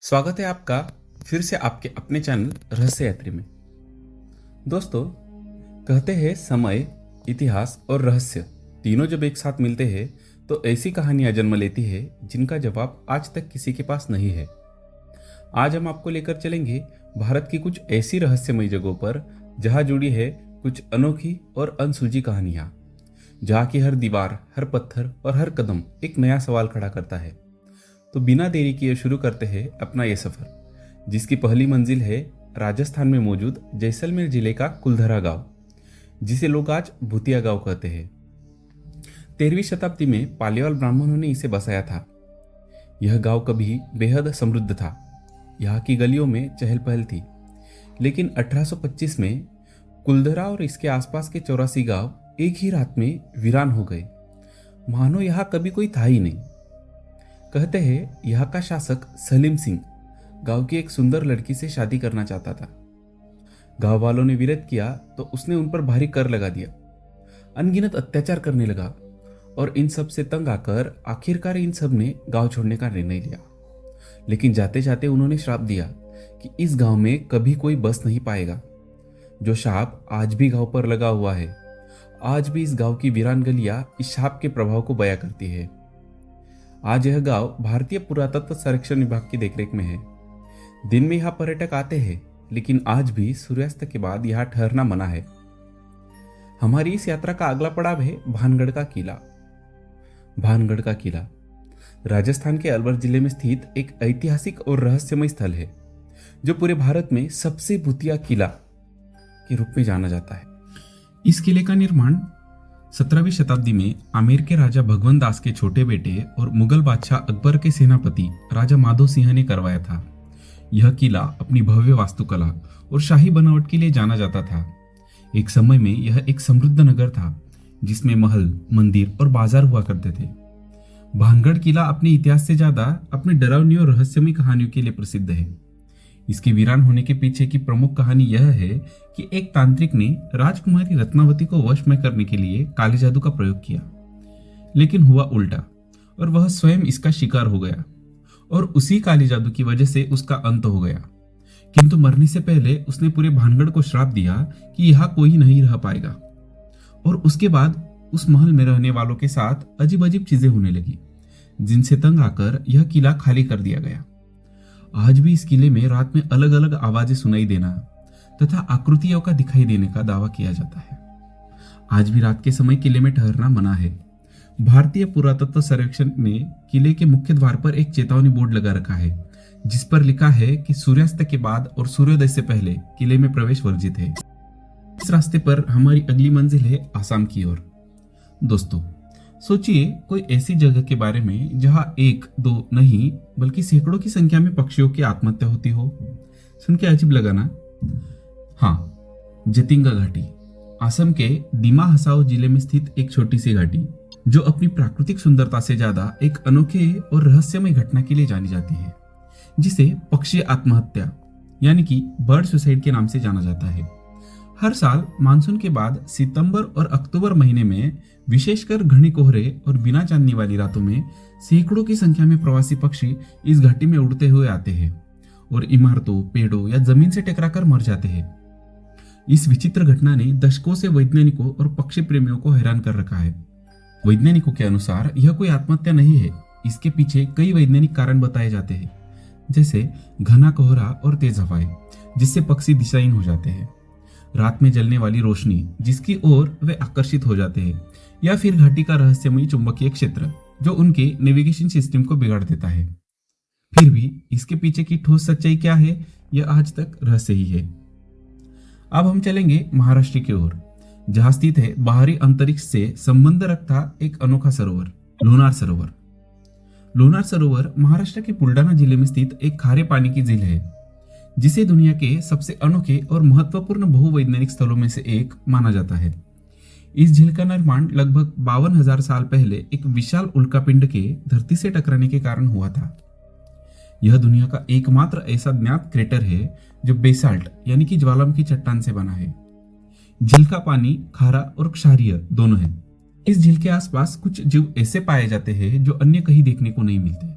स्वागत है आपका फिर से आपके अपने चैनल रहस्य यात्री में। दोस्तों, कहते हैं समय, इतिहास और रहस्य तीनों जब एक साथ मिलते हैं तो ऐसी कहानियां जन्म लेती है जिनका जवाब आज तक किसी के पास नहीं है। आज हम आपको लेकर चलेंगे भारत की कुछ ऐसी रहस्यमयी जगहों पर जहां जुड़ी है कुछ अनोखी और अनसुलझी कहानियां, जहां की हर दीवार, हर पत्थर और हर कदम एक नया सवाल खड़ा करता है। तो बिना देरी किए शुरू करते हैं अपना ये सफर, जिसकी पहली मंजिल है राजस्थान में मौजूद जैसलमेर जिले का कुलधरा गांव, जिसे लोग आज भूतिया गांव कहते हैं। 13वीं शताब्दी में पालीवाल ब्राह्मणों ने इसे बसाया था। यह गांव कभी बेहद समृद्ध था। यहाँ की गलियों में चहल पहल थी, लेकिन 1825 में कुलधरा और इसके आसपास के 84 गांव एक ही रात में वीरान हो गए, मानो यहाँ कभी कोई था ही नहीं। कहते हैं यहाँ का शासक सलीम सिंह गांव की एक सुंदर लड़की से शादी करना चाहता था। गांव वालों ने विरोध किया तो उसने उन पर भारी कर लगा दिया, अनगिनत अत्याचार करने लगा और इन सब से तंग आकर आखिरकार इन सब ने गांव छोड़ने का निर्णय लिया। लेकिन जाते जाते उन्होंने श्राप दिया कि इस गांव में कभी कोई बस नहीं पाएगा। जो शाप आज भी गांव पर लगा हुआ है। आज भी इस गांव की वीरान गलियां इस शाप के प्रभाव को बयां करती है। आज यह गांव भारतीय पुरातत्व सर्वेक्षण विभाग की देखरेख में है। दिन में यहाँ पर्यटक आते हैं, लेकिन आज भी सूर्यास्त के बाद यहाँ ठहरना मना है। हमारी इस यात्रा का अगला पड़ाव है भानगढ़ का किला। भानगढ़ का किला राजस्थान के अलवर जिले में स्थित एक ऐतिहासिक और रहस्यमय स्थल है, जो पूरे भारत में सबसे भूतिया किला के रूप में जाना जाता है। इस किले का निर्माण 17वीं शताब्दी में आमेर के राजा भगवंत दास के छोटे बेटे और मुगल बादशाह अकबर के सेनापति राजा माधो सिंह ने करवाया था। यह किला अपनी भव्य वास्तुकला और शाही बनावट के लिए जाना जाता था। एक समय में यह एक समृद्ध नगर था, जिसमें महल, मंदिर और बाजार हुआ करते थे। भानगढ़ किला अपने इतिहास से ज्यादा अपनी डरावनी और रहस्यमयी कहानियों के लिए प्रसिद्ध है। इसके वीरान होने के पीछे की प्रमुख कहानी यह है कि एक तांत्रिक ने राजकुमारी रत्नावती को वश में करने के लिए काले जादू का प्रयोग किया, लेकिन हुआ उल्टा और वह स्वयं इसका शिकार हो गया और उसी काले जादू की वजह से उसका अंत हो गया। किंतु मरने से पहले उसने पूरे भानगढ़ को श्राप दिया कि यहाँ कोई नहीं रह पाएगा। और उसके बाद उस महल में रहने वालों के साथ अजीब अजीब चीजें होने लगी, जिनसे तंग आकर यह किला खाली कर दिया गया। आज भी इस किले में रात में अलग अलग आवाजें सुनाई देना तथा आकृतियों का दिखाई देने का दावा किया जाता है। आज भी रात के समय किले में ठहरना मना है। भारतीय पुरातत्व सर्वेक्षण ने किले के मुख्य द्वार पर एक चेतावनी बोर्ड लगा रखा है, जिस पर लिखा है कि सूर्यास्त के बाद और सूर्योदय से पहले किले में प्रवेश वर्जित है। इस रास्ते पर हमारी अगली मंजिल है आसाम की ओर। दोस्तों, सोचिए कोई ऐसी जगह के बारे में जहां एक दो नहीं बल्कि सैकड़ों की संख्या में पक्षियों की आत्महत्या होती हो। सुन के अजीब लगा ना? हाँ, जतिंगा घाटी असम के दिमा हसाओ जिले में स्थित एक छोटी सी घाटी, जो अपनी प्राकृतिक सुंदरता से ज्यादा एक अनोखे और रहस्यमय घटना के लिए जानी जाती है, जिसे पक्षी आत्महत्या यानी कि बर्ड सुसाइड के नाम से जाना जाता है। हर साल मानसून के बाद सितंबर और अक्टूबर महीने में विशेषकर घने कोहरे और बिना चांदनी वाली रातों में सैकड़ों की संख्या में प्रवासी पक्षी इस घाटी में उड़ते हुए आते हैं और इमारतों, पेड़ों या जमीन से टकराकर मर जाते हैं। इस विचित्र घटना ने दशकों से वैज्ञानिकों और पक्षी प्रेमियों को हैरान कर रखा है। वैज्ञानिकों के अनुसार यह कोई आत्महत्या नहीं है। इसके पीछे कई वैज्ञानिक कारण बताए जाते हैं, जैसे घना कोहरा और तेज हवाएं, जिससे पक्षी दिशाहीन हो जाते हैं, रात में जलने वाली रोशनी जिसकी ओर वे आकर्षित हो जाते हैं, या फिर घाटी का रहस्यमयी चुंबकीय क्षेत्र जो उनके नेविगेशन सिस्टम को बिगाड़ देता है। फिर भी इसके पीछे की ठोस सच्चाई क्या है, यह आज तक रहस्य ही है। अब हम चलेंगे महाराष्ट्र की ओर, जहां स्थित है बाहरी अंतरिक्ष से संबंध रखता एक अनोखा सरोवर, लोणार सरोवर। लोणार सरोवर महाराष्ट्र के बुलढाणा जिले में स्थित एक खारे पानी की झील है, जिसे दुनिया के सबसे अनोखे और महत्वपूर्ण बहुवैज्ञानिक स्थलों में से एक माना जाता है। इस झील का निर्माण लगभग 52,000 साल पहले एक विशाल उल्कापिंड के धरती से टकराने के कारण हुआ था। यह दुनिया का एकमात्र ऐसा ज्ञात क्रेटर है जो बेसाल्ट यानी कि ज्वालामुखी चट्टान से बना है। झील का पानी खारा और क्षारीय दोनों है। इस झील के आसपास कुछ जीव ऐसे पाए जाते हैं जो अन्य कहीं देखने को नहीं मिलते।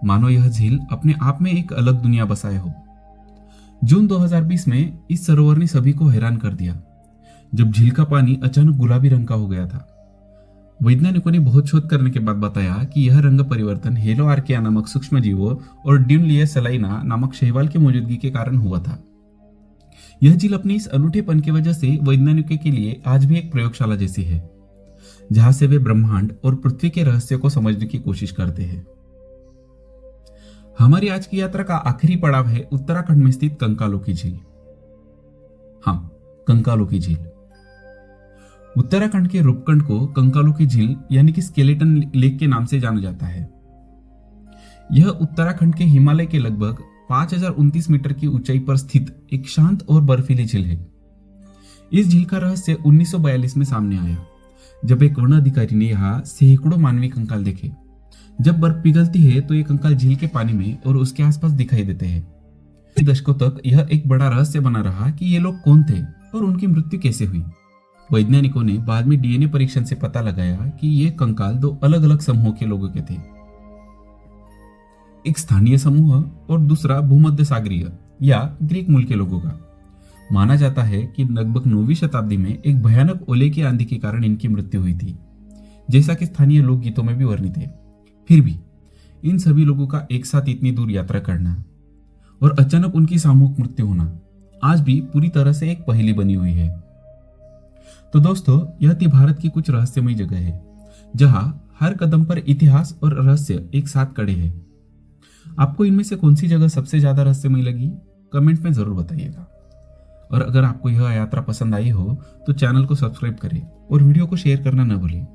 मानो यह झील अपने आप में एक अलग दुनिया बसाए हो। जून 2020 में इस सरोवर ने सभी को हैरान कर दिया जब झील का पानी अचानक गुलाबी रंग का हो गया था। वैज्ञानिकों ने बहुत शोध करने के बाद बताया कि यह रंग परिवर्तन हेलो आर्किया नामक सूक्ष्म जीवों और ड्यूनलिया सलाइना नामक शैवाल की मौजूदगी के कारण हुआ था। यह झील अपनी इस अनूठेपन की वजह से वैज्ञानिकों के लिए आज भी एक प्रयोगशाला जैसी है, जहां से वे ब्रह्मांड और पृथ्वी के रहस्य को समझने की कोशिश करते हैं। हमारी आज की यात्रा का आखिरी पड़ाव है उत्तराखंड में स्थित कंकालो की झील। हाँ, कंकालो की झील। उत्तराखंड के रूपकुंड को कंकालो की झील यानी कि स्केलेटन लेक के नाम से जाना जाता है। यह उत्तराखंड के हिमालय के लगभग 5029 मीटर की ऊंचाई पर स्थित एक शांत और बर्फीली झील है। इस झील का रहस्य 1942 में सामने आया, जब एक वन अधिकारी ने यहाँ सैकड़ों मानवीय कंकाल देखे। जब बर्फ पिघलती है तो ये कंकाल झील के पानी में और उसके आसपास दिखाई देते हैं। कई दशकों तक यह एक बड़ा रहस्य बना रहा कि ये लोग कौन थे और उनकी मृत्यु कैसे हुई। वैज्ञानिकों ने बाद में डीएनए परीक्षण से पता लगाया कि ये कंकाल दो अलग अलग समूहों के लोगों के थे, एक स्थानीय समूह और दूसरा भूमध्य सागरीय या ग्रीक मूल के लोगों का। माना जाता है कि लगभग 9वीं शताब्दी में एक भयानक ओले की आंधी के कारण इनकी मृत्यु हुई थी, जैसा कि स्थानीय लोकगीतों में भी वर्णित है। फिर भी इन सभी लोगों का एक साथ इतनी दूर यात्रा करना और अचानक उनकी सामूहिक मृत्यु होना आज भी पूरी तरह से एक पहेली बनी हुई है। तो दोस्तों, यह थी भारत की कुछ रहस्यमयी जगह है जहां हर कदम पर इतिहास और रहस्य एक साथ खड़े हैं। आपको इनमें से कौन सी जगह सबसे ज्यादा रहस्यमयी लगी, कमेंट में जरूर बताइएगा। और अगर आपको यह यात्रा पसंद आई हो तो चैनल को सब्सक्राइब करें और वीडियो को शेयर करना न भूलें।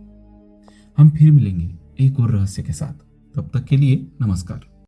हम फिर मिलेंगे एक और रहस्य के साथ। तब तक के लिए नमस्कार।